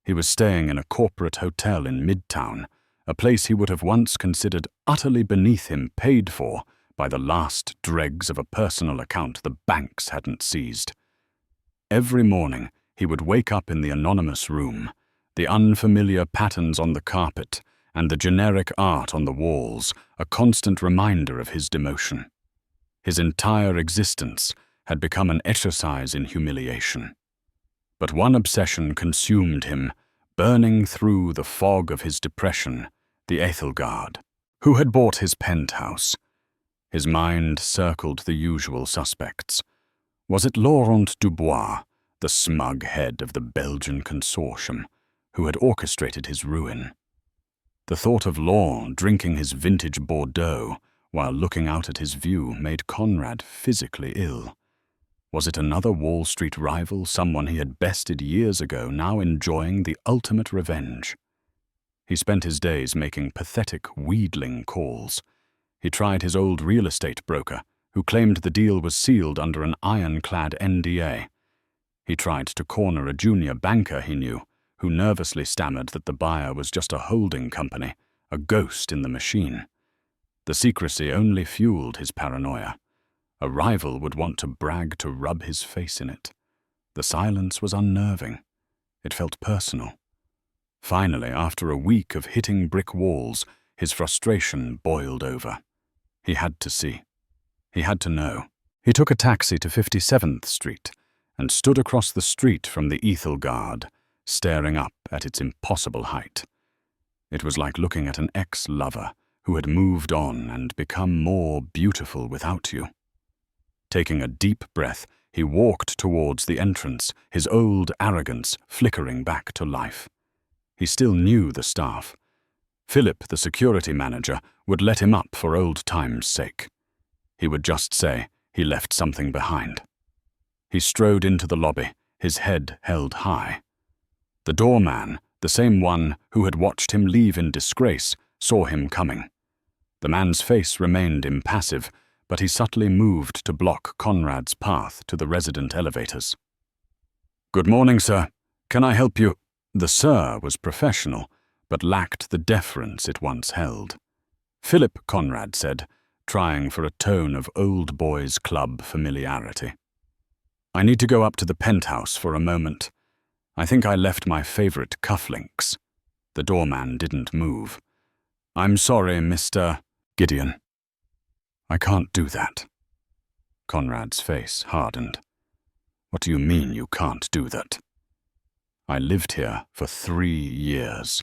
He was staying in a corporate hotel in Midtown, a place he would have once considered utterly beneath him, paid for by the last dregs of a personal account the banks hadn't seized. Every morning he would wake up in the anonymous room, the unfamiliar patterns on the carpet and the generic art on the walls, a constant reminder of his demotion. His entire existence had become an exercise in humiliation. But one obsession consumed him, burning through the fog of his depression, the Ethelgard. Who had bought his penthouse? His mind circled the usual suspects. Was it Laurent Dubois, the smug head of the Belgian consortium, who had orchestrated his ruin? The thought of Laurent drinking his vintage Bordeaux while looking out at his view made Conrad physically ill. Was it another Wall Street rival, someone he had bested years ago, now enjoying the ultimate revenge? He spent his days making pathetic, wheedling calls. He tried his old real estate broker, who claimed the deal was sealed under an ironclad NDA. He tried to corner a junior banker he knew, who nervously stammered that the buyer was just a holding company, a ghost in the machine. The secrecy only fueled his paranoia. A rival would want to brag to rub his face in it. The silence was unnerving. It felt personal. Finally, after a week of hitting brick walls, his frustration boiled over. He had to see. He had to know. He took a taxi to 57th Street and stood across the street from the Ethel Guard, staring up at its impossible height. It was like looking at an ex-lover who had moved on and become more beautiful without you. Taking a deep breath, he walked towards the entrance, his old arrogance flickering back to life. He still knew the staff. Philip, the security manager, would let him up for old times' sake. He would just say he left something behind. He strode into the lobby, his head held high. The doorman, the same one who had watched him leave in disgrace, saw him coming. The man's face remained impassive, but he subtly moved to block Conrad's path to the resident elevators. "Good morning, sir. Can I help you?" The sir was professional, but lacked the deference it once held. "Philip," Conrad said, trying for a tone of old boys' club familiarity. "I need to go up to the Penthouse for a moment. I think I left my favorite cufflinks." The doorman didn't move. "I'm sorry, Mr. Gideon. I can't do that." Conrad's face hardened. "What do you mean you can't do that?" "I lived here for 3 years.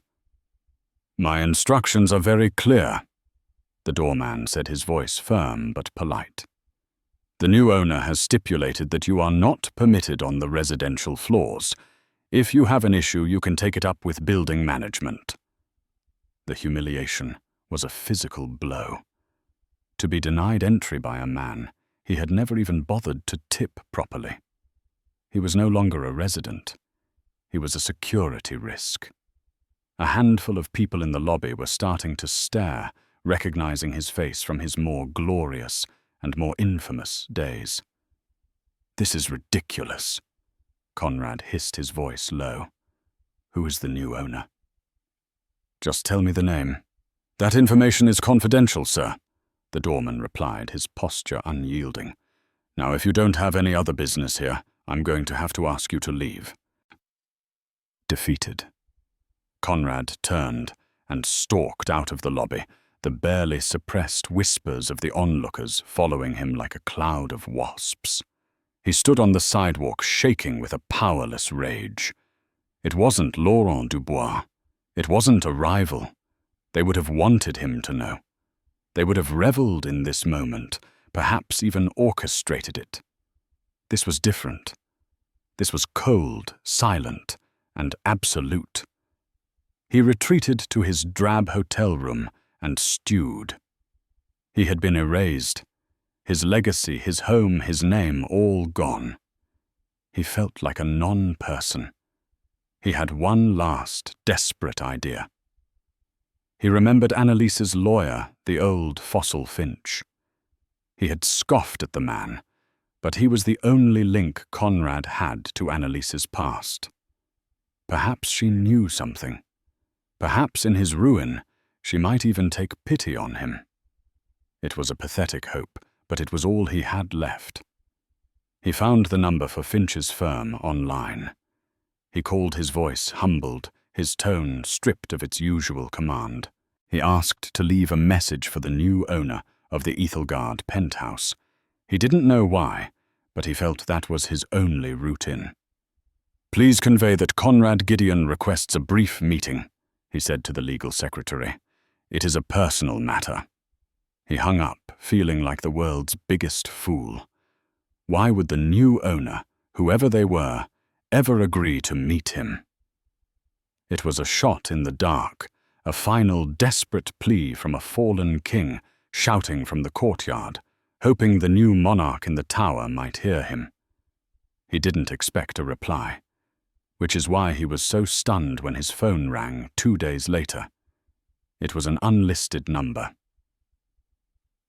My instructions are very clear," the doorman said, his voice firm but polite. "The new owner has stipulated that you are not permitted on the residential floors. If you have an issue, you can take it up with building management." The humiliation was a physical blow. To be denied entry by a man he had never even bothered to tip properly. He was no longer a resident. He was a security risk. A handful of people in the lobby were starting to stare, recognizing his face from his more glorious and more infamous days. "This is ridiculous." Conrad hissed, his voice low. "Who is the new owner?" "Just tell me the name." "That information is confidential, sir," the doorman replied, his posture unyielding. "Now, if you don't have any other business here, I'm going to have to ask you to leave." Defeated, Conrad turned and stalked out of the lobby, the barely suppressed whispers of the onlookers following him like a cloud of wasps. He stood on the sidewalk, shaking with a powerless rage. It wasn't Laurent Dubois. It wasn't a rival. They would have wanted him to know. They would have reveled in this moment, perhaps even orchestrated it. This was different. This was cold, silent, and absolute. He retreated to his drab hotel room and stewed. He had been erased. His legacy, his home, his name, all gone. He felt like a non-person. He had one last, desperate idea. He remembered Annelise's lawyer, the old fossil Finch. He had scoffed at the man, but he was the only link Conrad had to Annelise's past. Perhaps she knew something. Perhaps in his ruin, she might even take pity on him. It was a pathetic hope, but it was all he had left. He found the number for Finch's firm online. He called, his voice humbled, his tone stripped of its usual command. He asked to leave a message for the new owner of the Ethel Guard Penthouse. He didn't know why, but he felt that was his only route in. "Please convey that Conrad Gideon requests a brief meeting," he said to the legal secretary. "It is a personal matter." He hung up, feeling like the world's biggest fool. Why would the new owner, whoever they were, ever agree to meet him? It was a shot in the dark, a final desperate plea from a fallen king shouting from the courtyard, hoping the new monarch in the tower might hear him. He didn't expect a reply, which is why he was so stunned when his phone rang 2 days later. It was an unlisted number.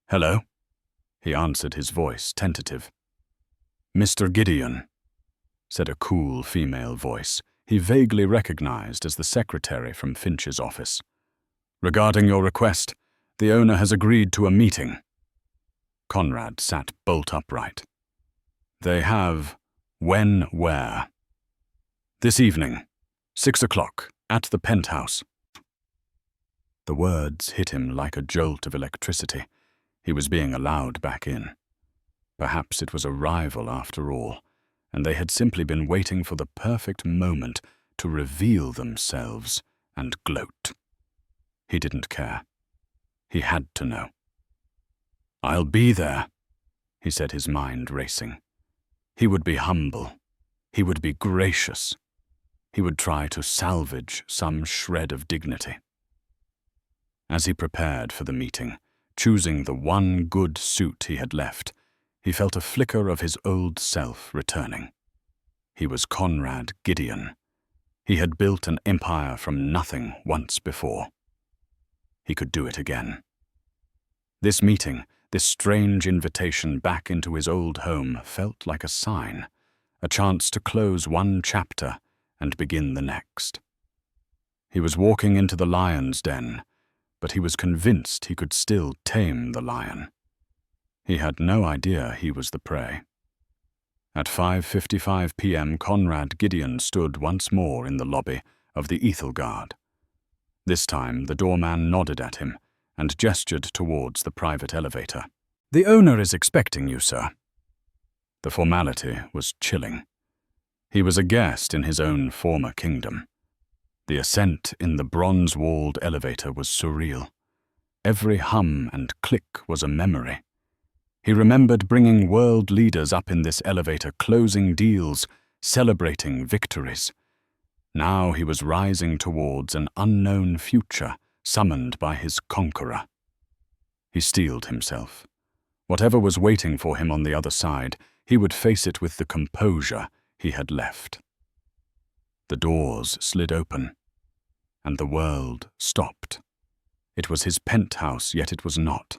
"Hello?" He answered, his voice tentative. "Mr. Gideon," said a cool female voice he vaguely recognized as the secretary from Finch's office. "Regarding your request, the owner has agreed to a meeting." Conrad sat bolt upright. "They have... when, where?" "This evening, 6 o'clock, at the Penthouse." The words hit him like a jolt of electricity. He was being allowed back in. Perhaps it was a rival after all, and they had simply been waiting for the perfect moment to reveal themselves and gloat. He didn't care. He had to know. "I'll be there," he said, his mind racing. He would be humble. He would be gracious. He would try to salvage some shred of dignity. As he prepared for the meeting, choosing the one good suit he had left, he felt a flicker of his old self returning. He was Conrad Gideon. He had built an empire from nothing once before. He could do it again. This meeting, this strange invitation back into his old home, felt like a sign, a chance to close one chapter and begin the next. He was walking into the lion's den, but he was convinced he could still tame the lion. He had no idea he was the prey. At 5:55 p.m., Conrad Gideon stood once more in the lobby of the Ethelgard. This time, the doorman nodded at him and gestured towards the private elevator. "The owner is expecting you, sir." The formality was chilling. He was a guest in his own former kingdom. The ascent in the bronze-walled elevator was surreal. Every hum and click was a memory. He remembered bringing world leaders up in this elevator, closing deals, celebrating victories. Now he was rising towards an unknown future summoned by his conqueror. He steeled himself. Whatever was waiting for him on the other side, he would face it with the composure he had left. The doors slid open, and the world stopped. It was his penthouse, yet it was not.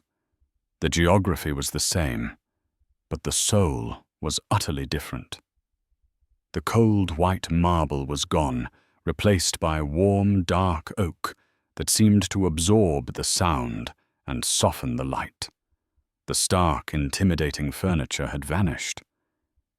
The geography was the same, but the soul was utterly different. The cold white marble was gone, replaced by warm dark oak that seemed to absorb the sound and soften the light. The stark, intimidating furniture had vanished.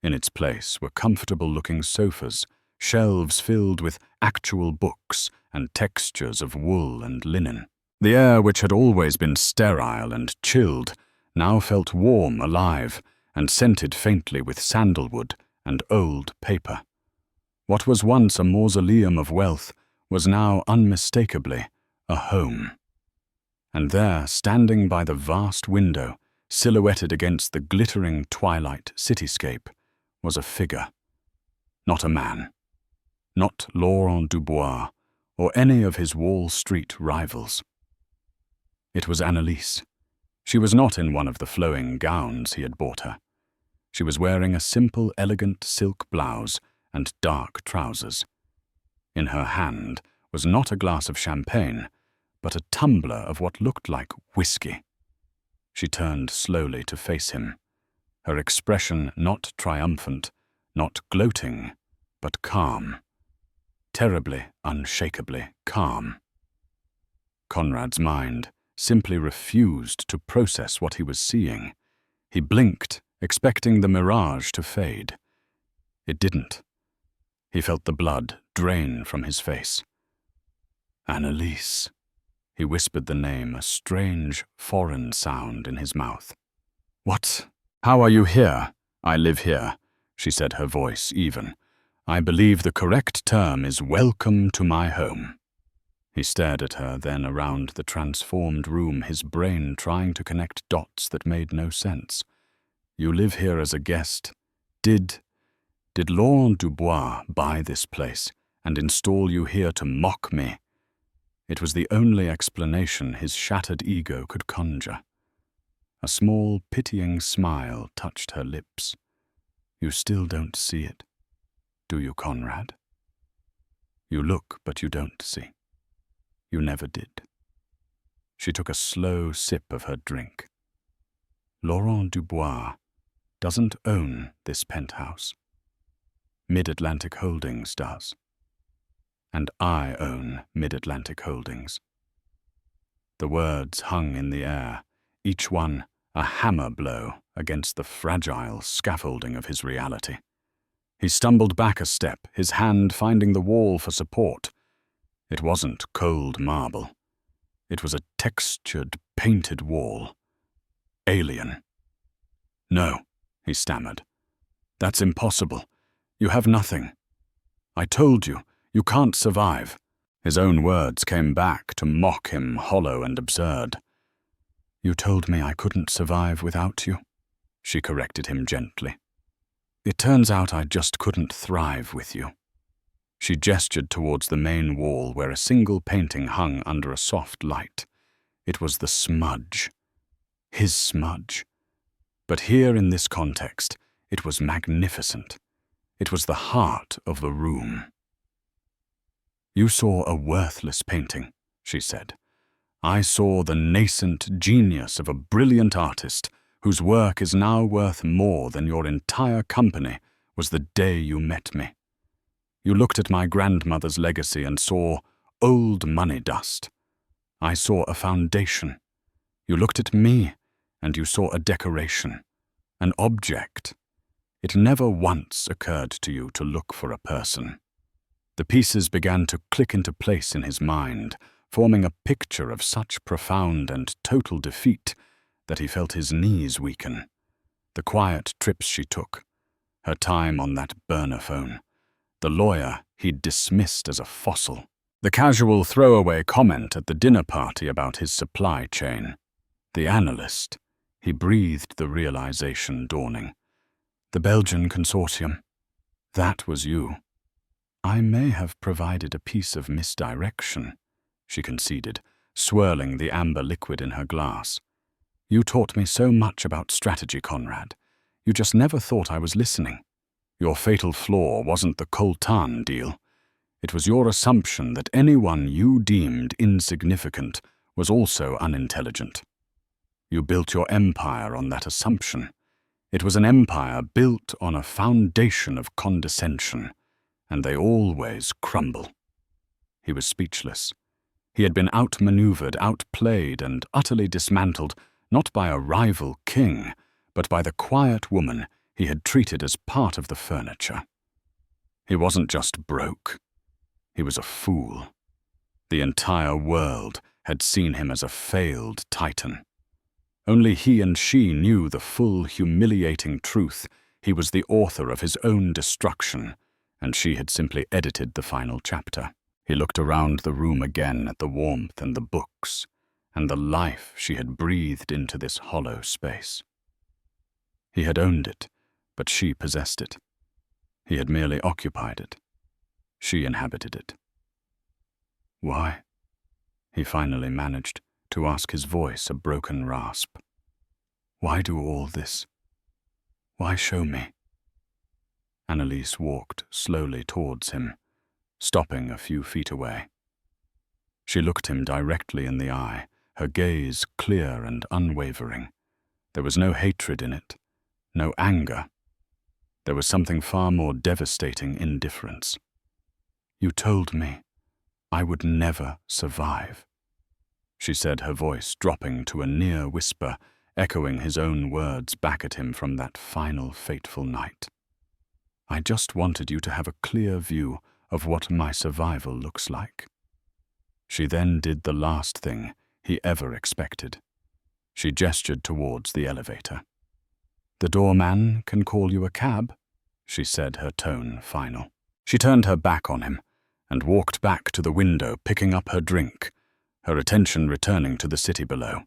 In its place were comfortable-looking sofas, shelves filled with actual books and textures of wool and linen. The air, which had always been sterile and chilled, now felt warm, alive, and scented faintly with sandalwood and old paper. What was once a mausoleum of wealth was now unmistakably a home. And there, standing by the vast window, silhouetted against the glittering twilight cityscape, was a figure. Not a man. Not Laurent Dubois or any of his Wall Street rivals. It was Annelise. She was not in one of the flowing gowns he had bought her. She was wearing a simple, elegant silk blouse and dark trousers. In her hand was not a glass of champagne, but a tumbler of what looked like whiskey. She turned slowly to face him, her expression not triumphant, not gloating, but calm. Terribly, unshakably calm. Conrad's mind simply refused to process what he was seeing. He blinked, expecting the mirage to fade. It didn't. He felt the blood drain from his face. "Annelise," he whispered the name, a strange, foreign sound in his mouth. "What? How are you here?" "I live here," she said, her voice even. "I believe the correct term is welcome to my home." He stared at her, then around the transformed room, his brain trying to connect dots that made no sense. "You live here as a guest. Did Laurent Dubois buy this place and install you here to mock me?" It was the only explanation his shattered ego could conjure. A small, pitying smile touched her lips. You still don't see it, do you, Conrad? You look, but you don't see. You never did. She took a slow sip of her drink. Laurent Dubois doesn't own this penthouse. Mid-Atlantic Holdings does. And I own Mid-Atlantic Holdings. The words hung in the air, each one a hammer blow against the fragile scaffolding of his reality. He stumbled back a step, his hand finding the wall for support. It wasn't cold marble. It was a textured, painted wall. Alien. No, he stammered. That's impossible. You have nothing. I told you, you can't survive. His own words came back to mock him, hollow and absurd. You told me I couldn't survive without you, she corrected him gently. It turns out I just couldn't thrive with you. She gestured towards the main wall where a single painting hung under a soft light. It was the smudge. His smudge. But here in this context, it was magnificent. It was the heart of the room. You saw a worthless painting, she said. I saw the nascent genius of a brilliant artist whose work is now worth more than your entire company was the day you met me. You looked at my grandmother's legacy and saw old money dust. I saw a foundation. You looked at me and you saw a decoration, an object. It never once occurred to you to look for a person. The pieces began to click into place in his mind, forming a picture of such profound and total defeat that he felt his knees weaken. The quiet trips she took, her time on that burner phone, the lawyer he'd dismissed as a fossil, the casual throwaway comment at the dinner party about his supply chain, the analyst. He breathed the realization dawning. The Belgian consortium. That was you. I may have provided a piece of misdirection, she conceded, swirling the amber liquid in her glass. You taught me so much about strategy, Conrad. You just never thought I was listening. Your fatal flaw wasn't the coltan deal. It was your assumption that anyone you deemed insignificant was also unintelligent. You built your empire on that assumption. It was an empire built on a foundation of condescension, and they always crumble. He was speechless. He had been outmaneuvered, outplayed, and utterly dismantled, not by a rival king, but by the quiet woman he had treated as part of the furniture. He wasn't just broke. He was a fool. The entire world had seen him as a failed titan. Only he and she knew the full, humiliating truth. He was the author of his own destruction, and she had simply edited the final chapter. He looked around the room again at the warmth and the books, and the life she had breathed into this hollow space. He had owned it, but she possessed it. He had merely occupied it. She inhabited it. Why? He finally managed to ask, his voice a broken rasp. Why do all this? Why show me? Annelise walked slowly towards him, stopping a few feet away. She looked him directly in the eye, her gaze clear and unwavering. There was no hatred in it, no anger. There was something far more devastating indifference. You told me I would never survive, she said, her voice dropping to a near whisper, echoing his own words back at him from that final fateful night. I just wanted you to have a clear view of what my survival looks like. She then did the last thing he ever expected. She gestured towards the elevator. The doorman can call you a cab, she said, her tone final. She turned her back on him and walked back to the window, picking up her drink, her attention returning to the city below.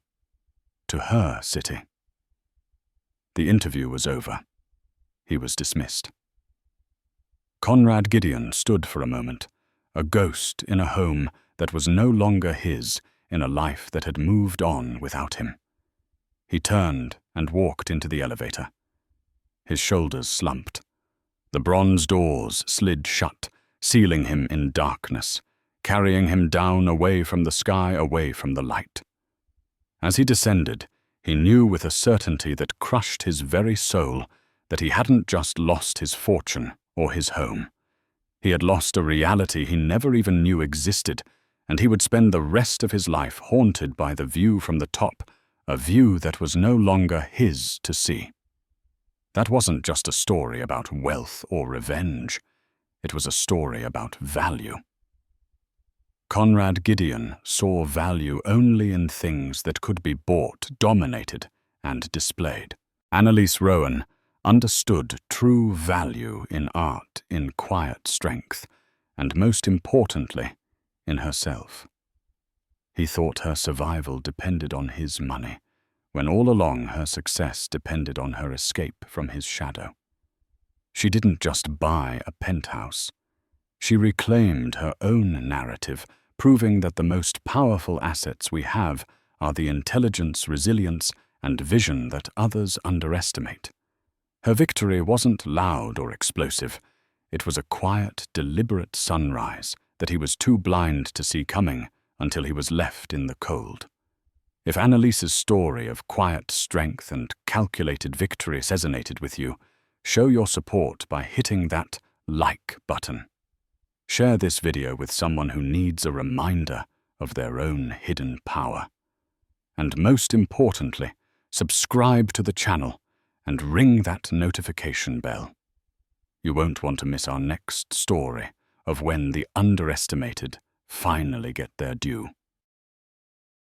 To her city. The interview was over. He was dismissed. Conrad Gideon stood for a moment, a ghost in a home that was no longer his, in a life that had moved on without him. He turned and walked into the elevator. His shoulders slumped. The bronze doors slid shut, sealing him in darkness, carrying him down away from the sky, away from the light. As he descended, he knew with a certainty that crushed his very soul that he hadn't just lost his fortune or his home. He had lost a reality he never even knew existed, and he would spend the rest of his life haunted by the view from the top, a view that was no longer his to see. That wasn't just a story about wealth or revenge. It was a story about value. Conrad Gideon saw value only in things that could be bought, dominated, and displayed. Annelise Rowan understood true value in art, in quiet strength, and most importantly, in herself. He thought her survival depended on his money, when all along her success depended on her escape from his shadow. She didn't just buy a penthouse. She reclaimed her own narrative, proving that the most powerful assets we have are the intelligence, resilience, and vision that others underestimate. Her victory wasn't loud or explosive. It was a quiet, deliberate sunrise that he was too blind to see coming until he was left in the cold. If Annelise's story of quiet strength and calculated victory resonated with you, show your support by hitting that like button. Share this video with someone who needs a reminder of their own hidden power. And most importantly, subscribe to the channel and ring that notification bell. You won't want to miss our next story of when the underestimated finally get their due.